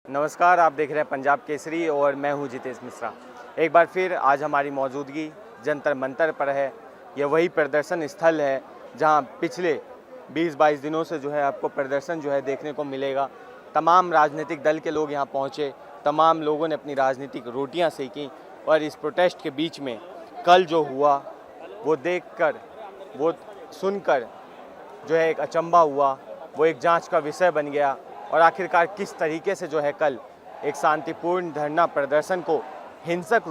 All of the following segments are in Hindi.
नमस्कार, आप देख रहे हैं पंजाब केसरी और मैं हूं जितेश मिश्रा। एक बार फिर आज हमारी मौजूदगी जंतर मंतर पर है। यह वही प्रदर्शन स्थल है जहां पिछले 20-22 दिनों से जो है आपको प्रदर्शन जो है देखने को मिलेगा। तमाम राजनीतिक दल के लोग यहां पहुंचे, तमाम लोगों ने अपनी राजनीतिक रोटियां सेकीं और इस प्रोटेस्ट के बीच में कल जो हुआ वो देखकर, वो सुनकर जो है एक अचंभा हुआ, वो एक जांच का विषय बन गया। और आखिरकार किस तरीके से जो है कल एक शांतिपूर्ण धरना प्रदर्शन को हिंसक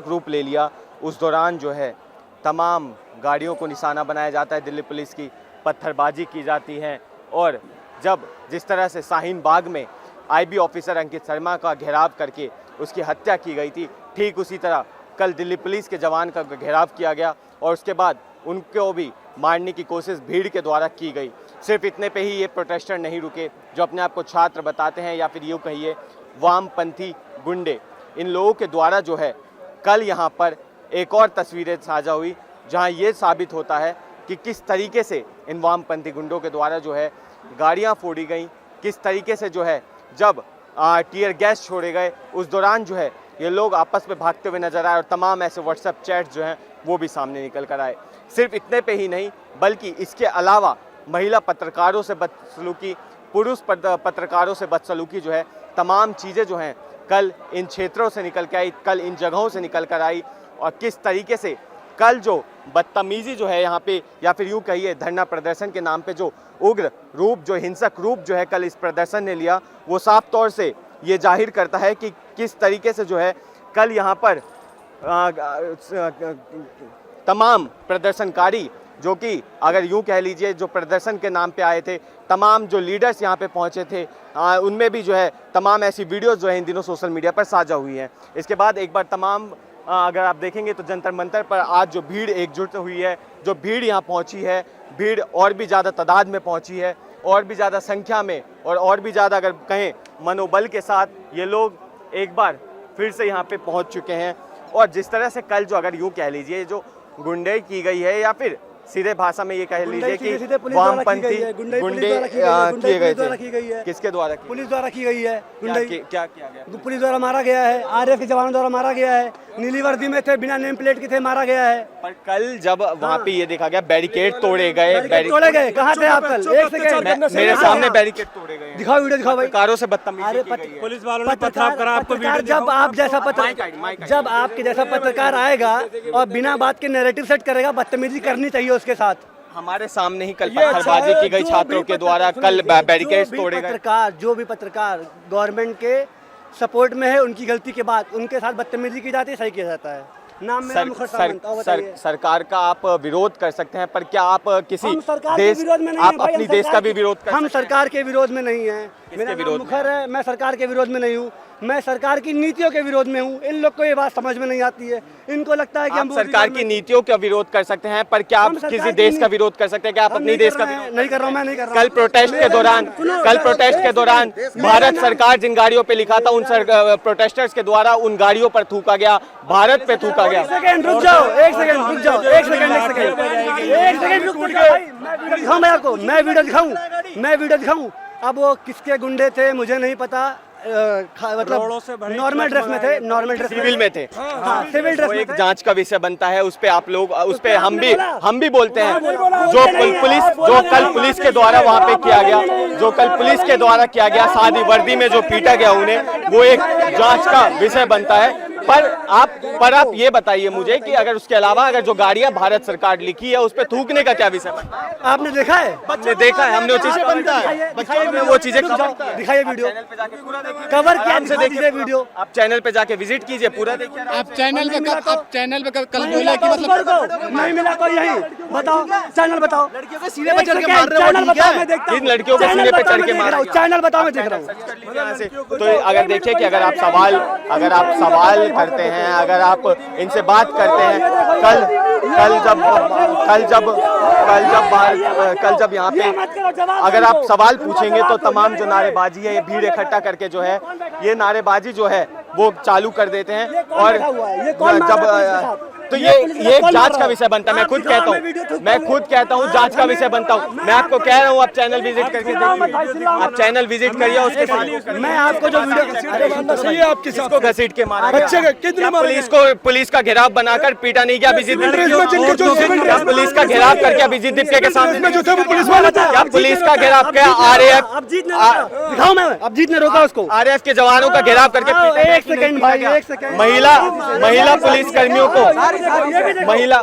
रूप ले लिया। उस दौरान जो है तमाम गाड़ियों को निशाना बनाया जाता है, दिल्ली पुलिस की पत्थरबाजी की जाती है। और जब जिस तरह से शाहीन बाग में आईबी ऑफिसर अंकित शर्मा का घेराव करके उसकी हत्या की गई थी, ठीक उसी तरह कल दिल्ली पुलिस के जवान का घेराव किया गया और उसके बाद उनको भी मारने की कोशिश भीड़ के द्वारा की गई। सिर्फ इतने पे ही ये प्रोटेस्टर नहीं रुके, जो अपने आप को छात्र बताते हैं या फिर यूँ कहिए वामपंथी गुंडे, इन लोगों के द्वारा जो है कल यहाँ पर एक और तस्वीरें साझा हुई जहाँ ये साबित होता है कि किस तरीके से इन वामपंथी गुंडों के द्वारा जो है गाड़ियाँ फोड़ी गई, किस तरीके से जो है जब टीयर गैस छोड़े गए उस दौरान जो है ये लोग आपस में भागते हुए नजर आए और तमाम ऐसे व्हाट्सएप चैट्स जो हैं वो भी सामने निकल कर आए। सिर्फ इतने पे ही नहीं बल्कि इसके अलावा महिला पत्रकारों से बदसलूकी, पुरुष पत्रकारों से बदसलूकी जो है, तमाम चीज़ें जो हैं कल इन क्षेत्रों से निकल के आई, कल इन जगहों से निकल कर आई। और किस तरीके से कल जो बदतमीज़ी जो है यहाँ पे या फिर यूँ कहिए धरना प्रदर्शन के नाम पे जो उग्र रूप, जो हिंसक रूप जो है कल इस प्रदर्शन ने लिया, वो साफ तौर से ये जाहिर करता है कि किस तरीके से जो है कल यहाँ पर तमाम प्रदर्शनकारी, जो कि अगर यूँ कह लीजिए जो प्रदर्शन के नाम पे आए थे, तमाम जो लीडर्स यहाँ पे पहुँचे थे, उनमें भी जो है तमाम ऐसी वीडियोस जो है इन दिनों सोशल मीडिया पर साझा हुई हैं। इसके बाद एक बार तमाम अगर आप देखेंगे तो जंतर मंतर पर आज जो भीड़ एकजुट हुई है, जो भीड़ यहाँ पहुँची है, भीड़ और भी ज़्यादा तादाद में पहुँची है, और भी ज़्यादा संख्या में और भी ज़्यादा अगर कहें मनोबल के साथ ये लोग एक बार फिर से यहाँ पे पहुँच चुके हैं। और जिस तरह से कल जो अगर यूँ कह लीजिए जो गुंडे की गई है या फिर सीधे भाषा में ये कह लीजिए कि वामपंथी गुंडे किए गए थे, किसके द्वारा? पुलिस द्वारा की गई है। क्या किया गया? पुलिस द्वारा मारा गया है, आरएफ के जवानों द्वारा मारा गया है, नीली वर्दी में थे, बिना नेम प्लेट के थे, मारा गया है। पर कल जब वहाँ पे ये देखा गया बैरिकेड तोड़े गए, कहाँ थे आप कल? एक सेकंड, मेरे सामने बैरिकेड तोड़े गए, दिखाओ वीडियो दिखाओ भाई। पत्रकारों से बदतमीजी की गई है। पुलिस वालों ने पथराव करा, आपको वीडियो। जब आपके जैसा पत्रकार आएगा और बिना बात के नैरेटिव सेट करेगा, बदतमीजी करनी चाहिए उसके साथ। हमारे सामने ही कल पत्थरबाजी की गई छात्रों के द्वारा, कल बैरिकेड्स तोड़े गए। जो भी पत्रकार गवर्नमेंट के सपोर्ट में है, उनकी गलती के बाद उनके साथ बदतमीजी की जाती है, सही किया जाता है। नाम मेरा मुखर सामंत। सरकार का आप विरोध कर सकते हैं, पर क्या आप किसी देश, आप अपनी देश का भी विरोध कर? हम सरकार के विरोध में नहीं है, मेरा नाम मुखर है, मैं सरकार के विरोध में नहीं हूँ, मैं सरकार की नीतियों के विरोध में हूँ। इन लोग को ये बात समझ में नहीं आती है, इनको लगता है कि हम सरकार की नीतियों का विरोध कर सकते हैं, पर क्या आप किसी देश का विरोध कर सकते हैं? क्या आप अपनी देश का विरोध नहीं कर रहा हूँ? मैं नहीं कर रहा। कल प्रोटेस्ट के दौरान भारत सरकार जिन गाड़ियों पे लिखा था, उन प्रोटेस्टर्स के द्वारा उन गाड़ियों पर थूका गया, भारत पे थूका गया। एक सेकंड रुक जाओ, एक सेकंड रुक जाओ। मैं आपको वीडियो दिखाऊं। अब वो किसके गुंडे थे मुझे नहीं पता, मतलब नॉर्मल ड्रेस में थे, नॉर्मल ड्रेस, सिविल में थे। हाँ, सिविल ड्रेस में। एक जांच का विषय बनता है, उस पे आप लोग, उस पे हम भी बोलते हैं। जो कल पुलिस के द्वारा वहाँ पे किया गया, जो कल पुलिस के द्वारा किया गया, सादी वर्दी में जो पीटा गया उन्हें, वो एक जांच का विषय बनता है। पर आप ये बताइए मुझे कि अगर उसके अलावा अगर जो गाड़ियां भारत सरकार लिखी है उस पे थूकने का क्या विषय बनता है? आपने देखा है? हमने देखा है, हमने वो चीजें बनता है, बच्चों में वो चीजें दिखाइए, वीडियो कवर किया, देखिए वीडियो। आप चैनल पे जाके विजिट कीजिए, पूरा देखिए। आप चैनल पे कल बोला कि मतलब नहीं मिला कोई, यही बताओ, चैनल बताओ। लड़कियों को सीने पे चढ़ के मार रहे हो, इन लड़कियों को सीने पे चढ़ के मार रहे हो, चैनल बताओ, मैं देख रहा हूँ। तो अगर देखिए कि अगर आप सवाल करते हैं, अगर आप इनसे बात करते हैं, कल जब यहाँ पे अगर आप सवाल पूछेंगे तो तमाम जो नारेबाजी है, ये भीड़ इकट्ठा करके जो है ये नारेबाजी जो है वो चालू कर देते हैं। और तो ये एक जांच का विषय बनता है। मैं खुद कहता हूँ जांच का विषय बनता हूँ। मैं आपको कह रहा हूँ आप चैनल विजिट करके देखिए, आप चैनल विजिट करिए उसके बाद मैं आपको जो वीडियो सही है आपके साथ। को घसीट के मारा बच्चे गया। का कितने क्या मारे पुलिस को पुलिस का घेराव बनाकर पीटा नहीं गया अभिजीत जिनके क्या पुलिस का घेराव करके अभिजीत दीप्के के सामने जो थे वो पुलिस वाले थे। क्या पुलिस का घेराव क्या आरएएफ दिखाओ, मैं अभिजीत ने रोका उसको। आरएएफ के जवानों का घेराव करके पीटा? एक सेकंड भाई, एक सेकंड। महिला पुलिस कर्मियों को महिला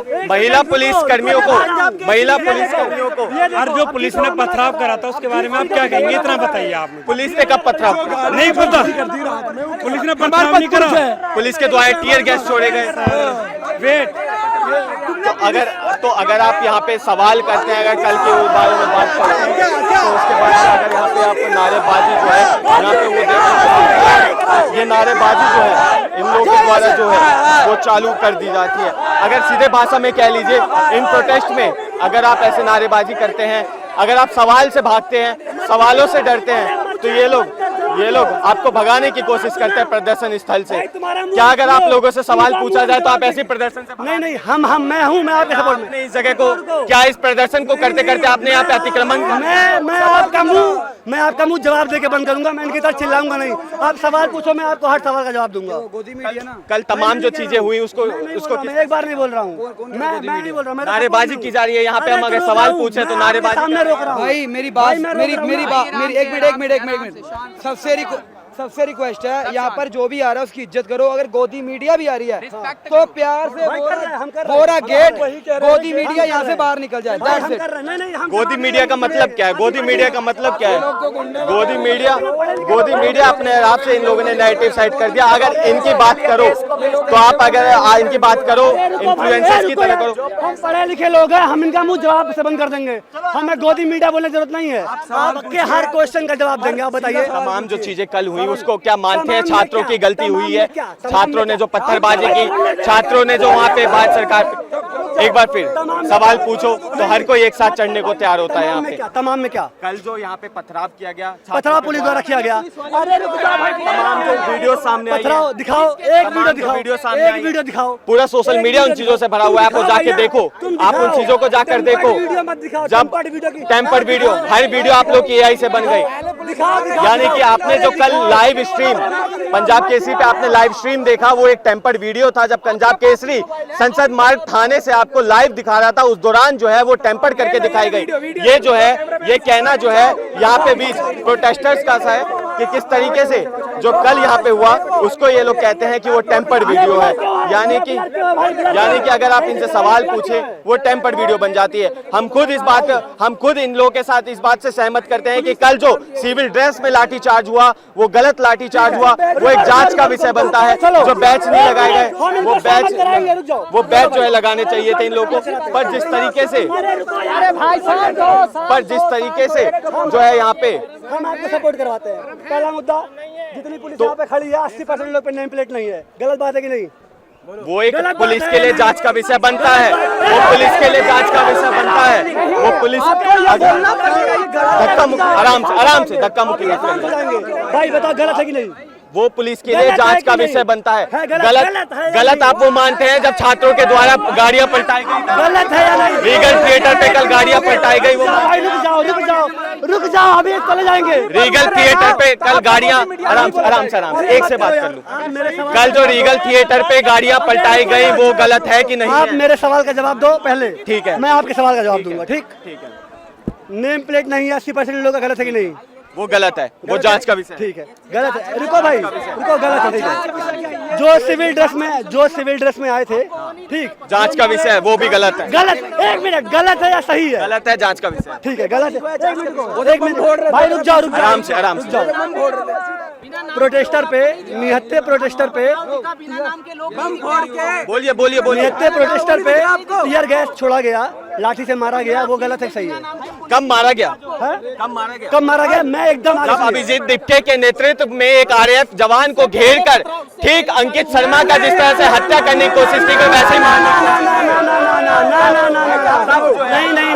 पुलिस कर्मियों को और जो पुलिस ने पथराव करा था उसके बारे में आप क्या कहेंगे, इतना बताइए आप। पुलिस ने कब पथराव किया? नहीं पता, पुलिस ने पथराव नहीं करा। पुलिस के द्वारा टीयर गैस छोड़े गए। वेट, तो अगर आप यहाँ पे सवाल करते हैं, अगर कल के बारे में बात करते हैं, तो उसके बाद अगर यहाँ पे आप नारेबाजी जो है यहाँ पे वो देखिए, ये नारेबाजी जो है इन लोगों के द्वारा जो है वो चालू कर दी जाती है। अगर सीधे भाषा में कह लीजिए, इन प्रोटेस्ट में अगर आप ऐसे नारेबाजी करते हैं, अगर आप सवाल से भागते हैं, सवालों से डरते हैं, तो ये लोग आपको भगाने की कोशिश करते हैं प्रदर्शन स्थल से। क्या अगर आप लोगों से सवाल पूछा जाए तो आप ऐसे प्रदर्शन से? नहीं, मैं आपके सपोर्ट में। इस जगह को क्या इस प्रदर्शन को करते करते आपने यहाँ पे अतिक्रमण? मैं आपका मुंह जवाब देके बंद करूंगा। मैं इनकी तरफ चिल्लाऊंगा नहीं। आप सवाल पूछो, मैं आपको हर सवाल का जवाब दूंगा। कल तमाम जो चीजें हुई उसको मैं एक बार नहीं बोल रहा हूँ, मैं नहीं बोल रहा हूँ। नारेबाजी की जा रही है यहाँ पे। हम अगर सवाल पूछे तो नारेबाजी सामने रोक रहा हूँ। भाई मेरी बात एक मिनट सबसे रिक्वेस्ट है, यहाँ पर जो भी आ रहा है उसकी इज्जत करो। अगर गोदी मीडिया भी आ रही है तो प्यार से बोरा गेट गोदी मीडिया यहाँ से बाहर निकल जाए। That's it। गोदी मीडिया का मतलब क्या है? गोदी मीडिया का मतलब क्या है? गोदी मीडिया अपने हिसाब से इन लोगों ने नेगेटिव साइड कर दिया। अगर इनकी बात करो तो आप अगर इनकी बात करो इन्फ्लुएंसर्स की तरह करो। हम पढ़े लिखे लोग हैं, हम इनका मुंह जवाब से बंद कर देंगे। हमें गोदी मीडिया बोलने की जरूरत नहीं है। आपके हर क्वेश्चन का जवाब देंगे। आप बताइए, तमाम जो चीजें कल हुई उसको क्या मानते हैं? छात्रों की गलती हुई है, छात्रों ने जो पत्थरबाजी की, छात्रों ने जो वहाँ पे भारत सरकार। एक बार फिर सवाल पूछो तो हर कोई एक साथ चढ़ने को तैयार होता है यहाँ पे। तमाम में क्या कल जो यहाँ पे पथराव किया गया, पथराव पुलिस द्वारा किया गया। तमाम जो वीडियो सामने आई है, दिखाओ, एक वीडियो दिखाओ। पूरा सोशल मीडिया उन चीजों से भरा हुआ है। आप वो जाके देखो, आप उन चीजों को जाकर देखो। जब टेम्पर्ड वीडियो, हर वीडियो आप लोग की AI से बन गई। यानी कि आपने जो कल लाइव स्ट्रीम पंजाब केसरी पे आपने लाइव स्ट्रीम देखा, वो एक टेम्पर्ड वीडियो था। जब पंजाब केसरी संसद मार्ग थाने से आपको लाइव दिखा रहा था, उस दौरान जो है वो टेम्पर्ड करके दिखाई गई। ये जो है, ये कहना जो है यहाँ पे भी प्रोटेस्टर्स का सा है कि किस तरीके से जो कल यहाँ पे हुआ उसको ये लोग कहते हैं कि वो टेम्पर्ड वीडियो है। यानी कि अगर आप इनसे सवाल पूछे वो टेम्पर्ड वीडियो बन जाती है। हम खुद इन लोगों के साथ इस बात से सहमत करते हैं कि कल जो सिविल ड्रेस में लाठीचार्ज हुआ वो गलत लाठीचार्ज हुआ। वो एक जांच का विषय बनता है। जो बैच नहीं लगाए गए वो बैच जो है लगाने चाहिए थे इन लोगों को। पर जिस तरीके से जो है यहाँ पे हम आपको सपोर्ट करवाते हैं। पहला मुद्दा, जितनी पुलिस यहाँ पे खड़ी है 80% लोग पे नेम प्लेट नहीं है। गलत बात है कि नहीं? वो एक पुलिस के लिए जांच का विषय बनता है। वो पुलिस के लिए जांच का विषय बनता है। वो पुलिस धक्का आराम से धक्का मुक्की भाई बताओ, गलत है कि नहीं? वो पुलिस के लिए जांच का विषय बनता है। गलत आप वो मानते हैं जब छात्रों के द्वारा गाड़ियां पलटाई गई? गलत है या नहीं? रीगल थिएटर पे कल गाड़ियां पलटाई गई। वो रुक जाओ, अभी चले जाएंगे। रीगल थिएटर पे कल गाड़ियां आराम से एक से बात कर लूं। कल जो रीगल थिएटर पे गाड़ियां पलटाई गई वो गलत है कि नहीं? आप मेरे सवाल का जवाब दो पहले। ठीक है, मैं आपके सवाल का जवाब दूंगा। ठीक है। नेम प्लेट नहीं है 80% लोगों का, गलत है कि नहीं? वो गलत है, वो जांच का विषय। ठीक है, गलत है। रुको भाई, रुको, गलत है। ठीक है, जो सिविल ड्रेस में आए थे, ठीक, जांच का विषय है, वो भी गलत है। गलत, एक मिनट, गलत है या सही है? गलत है, जांच का विषय। ठीक है, गलत है। एक मिनट भाई, रुक जाओ आराम से प्रोटेस्टर पे, निहत्थे प्रोटेस्टर पे, बोलिए निहत्थे प्रोटेस्टर पे टीयर गैस छोड़ा गया, लाठी से मारा गया, वो गलत है सही है? कब मारा गया? कब मारा गया? मैं एकदम जब अभिजीत दीप्के के नेतृत्व में एक आरएएफ जवान को घेर कर ठीक अंकित शर्मा का जिस तरह से हत्या करने की कोशिश की गई, वैसे ही मारना। नहीं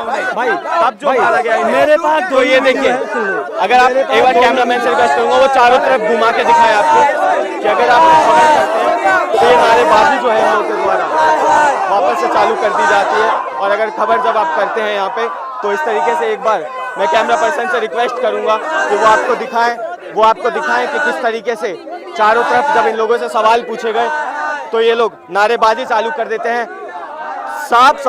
भाई, भाई अब जो मारा गया है मेरे पास तो ये देखिए, अगर आप एक बार कैमरामैन से रिक्वेस्ट करूंगा वो चारों तरफ घुमा के दिखाए आपको कि अगर आप खबर करते हैं तो ये नारेबाजी जो है इन लोगों के द्वारा वापस से चालू कर दी जाती है। और अगर खबर जब आप करते हैं यहाँ पे तो इस तरीके से एक बार मैं कैमरा पर्सन से रिक्वेस्ट करूंगा कि वो आपको दिखाएं कि किस तरीके से चारों तरफ जब इन लोगों से सवाल पूछे गए तो ये लोग नारेबाजी चालू कर देते हैं। साफ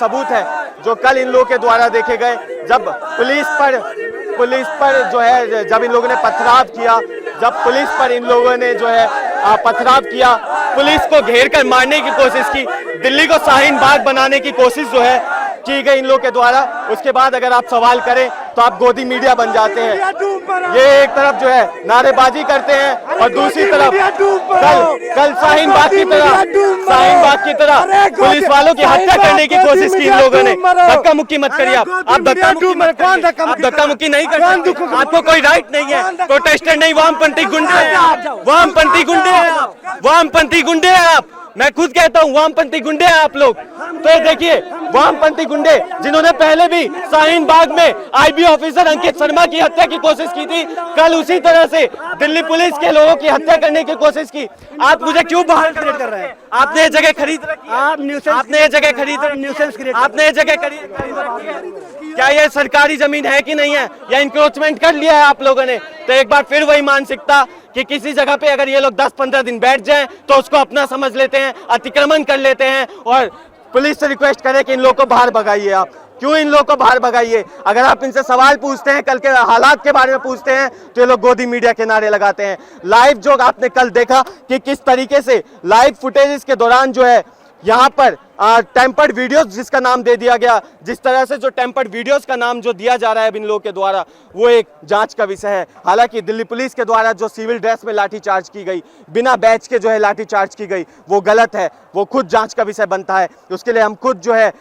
सबूत है जो कल इन लोगों के द्वारा देखे गए, जब पुलिस पर जो है जब इन लोगों ने पथराव किया, जब पुलिस पर इन लोगों ने जो है पथराव किया, पुलिस को घेर कर मारने की कोशिश की, दिल्ली को शाहीन बाग बनाने की कोशिश जो है की गई इन लोगों के द्वारा। उसके बाद अगर आप सवाल करें तो आप गोदी मीडिया बन जाते हैं। ये एक तरफ जो है नारेबाजी करते हैं और दूसरी तरफ कल शाहीन बाग की तरह पुलिस वालों की हत्या करने की कोशिश की इन लोगों ने। धक्का मुक्की मत करिए, आप धक्का मुक्की नहीं करते, आपको कोई राइट नहीं है। प्रोटेस्टर नहीं, वामपंथी गुंडे हैं आप, वामपंथी गुंडे हैं आप, वामपंथी गुंडे हैं आप। मैं खुद कहता हूँ वामपंथी गुंडे हैं आप लोग। तो ये देखिए वामपंथी गुंडे जिन्होंने पहले भी शाहीन बाग में आईबी ऑफिसर अंकित शर्मा की हत्या की कोशिश की थी, कल उसी तरह से दिल्ली पुलिस के लोगों की हत्या करने की कोशिश की। आप मुझे क्यों बाहर क्रिएट कर रहे हैं? आपने ये जगह खरीद रखी है, आपने ये जगह खरीद रखी है। क्या ये सरकारी जमीन है कि नहीं है, या इंक्रोचमेंट कर लिया है आप लोगों ने? तो एक बार फिर वही मानसिकता कि किसी जगह पे अगर ये लोग 10-15 दिन बैठ जाएं तो उसको अपना समझ लेते हैं, अतिक्रमण कर लेते हैं और पुलिस से रिक्वेस्ट करें कि इन लोगों को बाहर भगाइए। आप क्यों इन लोगों को बाहर भगाइए? अगर आप इनसे सवाल पूछते हैं, कल के हालात के बारे में पूछते हैं, तो ये लोग गोदी मीडिया के नारे लगाते हैं। लाइव जो आपने कल देखा कि किस तरीके से लाइव फुटेज के दौरान जो है यहाँ पर टेम्पर्ड वीडियोस जिसका नाम दे दिया गया, जिस तरह से जो टेम्पर्ड वीडियोस का नाम जो दिया जा रहा है इन लोगों के द्वारा, वो एक जांच का विषय है। हालांकि दिल्ली पुलिस के द्वारा जो सिविल ड्रेस में लाठीचार्ज की गई, बिना बैच के जो है लाठीचार्ज की गई, वो गलत है, वो खुद जांच का विषय बनता है। उसके लिए हम खुद जो है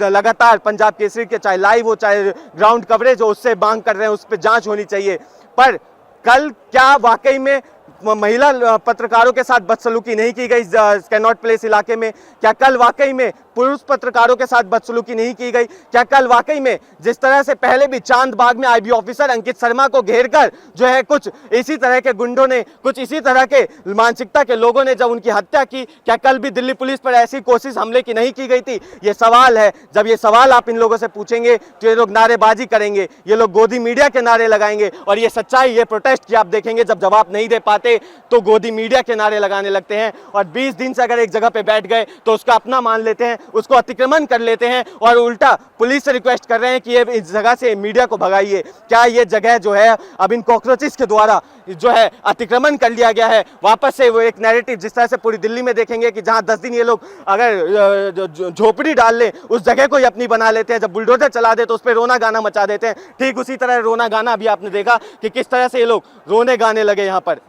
लगातार पंजाब केसरी के चाहे लाइव हो चाहे ग्राउंड कवरेज हो, उससे मांग कर रहे हैं, उस पर जाँच होनी चाहिए। पर कल क्या वाकई में महिला पत्रकारों के साथ बदसलूकी नहीं की गई कैनॉट प्लेस इलाके में? क्या कल वाकई में पुरुष पत्रकारों के साथ बदसलूकी नहीं की गई? क्या कल वाकई में जिस तरह से पहले भी चांद बाग में आईबी ऑफिसर अंकित शर्मा को घेरकर जो है कुछ इसी तरह के गुंडों ने, कुछ इसी तरह के मानसिकता के लोगों ने जब उनकी हत्या की, क्या कल भी दिल्ली पुलिस पर ऐसी कोशिश हमले की नहीं की गई थी? ये सवाल है। जब ये सवाल आप इन लोगों से पूछेंगे तो ये लोग नारेबाजी करेंगे, ये लोग गोदी मीडिया के नारे लगाएंगे और ये सच्चाई, ये प्रोटेस्ट की आप देखेंगे जब जवाब नहीं दे पाते तो गोदी मीडिया के नारे लगाने लगते हैं। और 20 दिन से अगर एक जगह पे बैठ गए तो उसको अपना मान लेते हैं, उसको अतिक्रमण कर लेते हैं और उल्टा पुलिस से रिक्वेस्ट कर रहे हैं कि ये इस जगह से मीडिया को भगाइए। क्या ये जगह जो है अब इन कॉकरोचेस के द्वारा जो है अतिक्रमण कर लिया गया है? वापस से वो एक नैरेटिव जिस तरह से पूरी दिल्ली में देखेंगे कि जहां 10 दिन ये लोग अगर झोपड़ी डाल ले उस जगह को ही अपनी बना लेते हैं, जब बुलडोजर चला दे तो उस पर रोना गाना मचा देते हैं। ठीक उसी तरह रोना गाना भी आपने देखा कि किस तरह से ये लोग रोने गाने लगे यहाँ पर।